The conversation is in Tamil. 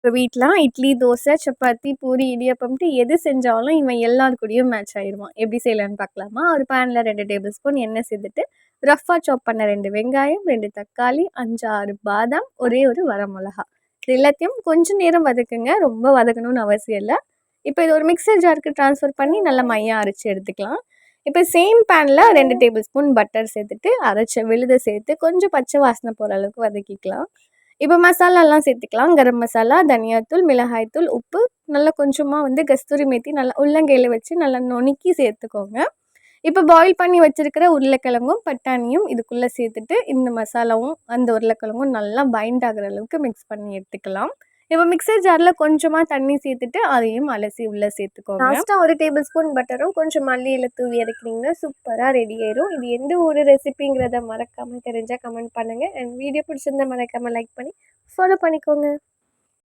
இப்ப வீட்ல இட்லி, தோசை, சப்பாத்தி, பூரி, இடியாப்பம்ன்ட்டு எது செஞ்சாலும் இவன் எல்லார் கூடயும் மேட்ச் ஆயிருவான். எப்படி செய்யலான்னு பார்க்கலாமா? ஒரு பேன்ல 2 டேபிள் ஸ்பூன் எண்ணெய் சேர்த்துட்டு, ரஃப்பா சாப் பண்ண 2 வெங்காயம், 2 தக்காளி, 5, 6 பாதாம், ஒரே ஒரு வரமிளகா. இது எல்லாத்தையும் கொஞ்சம் நேரம் வதக்குங்க. ரொம்ப வதக்கணும்னு அவசியம் இல்ல. இப்ப இது ஒரு மிக்ஸர் ஜாருக்கு ட்ரான்ஸ்ஃபர் பண்ணி நல்லா மையா அரைச்சு எடுத்துக்கலாம். இப்ப சேம் பேன்ல 2 டேபிள் ஸ்பூன் பட்டர் சேர்த்துட்டு, அரைச்ச விழுத சேர்த்து கொஞ்சம் பச்சை வாசனை போற அளவுக்கு வதக்கிக்கலாம். இப்போ மசாலாலாம் சேர்த்துக்கலாம். கரம் மசாலா, தனியாத்தூள், மிளகாய்த்தூள், உப்பு, நல்லா கொஞ்சமா கஸ்தூரி மேத்தி நல்லா உள்ளங்கையில வச்சு நல்லா நுணுக்கி சேர்த்துக்கோங்க. இப்போ பாயில் பண்ணி வச்சிருக்கிற உருளைக்கிழங்கும், பட்டாணியும் இதுக்குள்ள சேர்த்துட்டு, இந்த மசாலாவும், அந்த உருளைக்கிழங்கும் நல்லா பைண்ட் ஆகுற அளவுக்கு மிக்ஸ் பண்ணி எடுத்துக்கலாம். இப்போ மிக்ஸர் ஜார்ல கொஞ்சமா தண்ணி சேர்த்துட்டு, அதையும் அலசி உள்ள சேர்த்துக்கோங்க. லாஸ்ட்டா 1 டேபிள் ஸ்பூன் பட்டரும், கொஞ்சம் மல்லி இலை தூவி இறக்கினீங்கன்னா சூப்பரா ரெடி ஆயிரும். இது எந்த ஒரு ரெசிபிங்கிறத மறக்காம தெரிஞ்சா கமெண்ட் பண்ணுங்க. அண்ட் வீடியோ பிடிச்சிருந்தா மறக்காம லைக் பண்ணி ஃபாலோ பண்ணிக்கோங்க.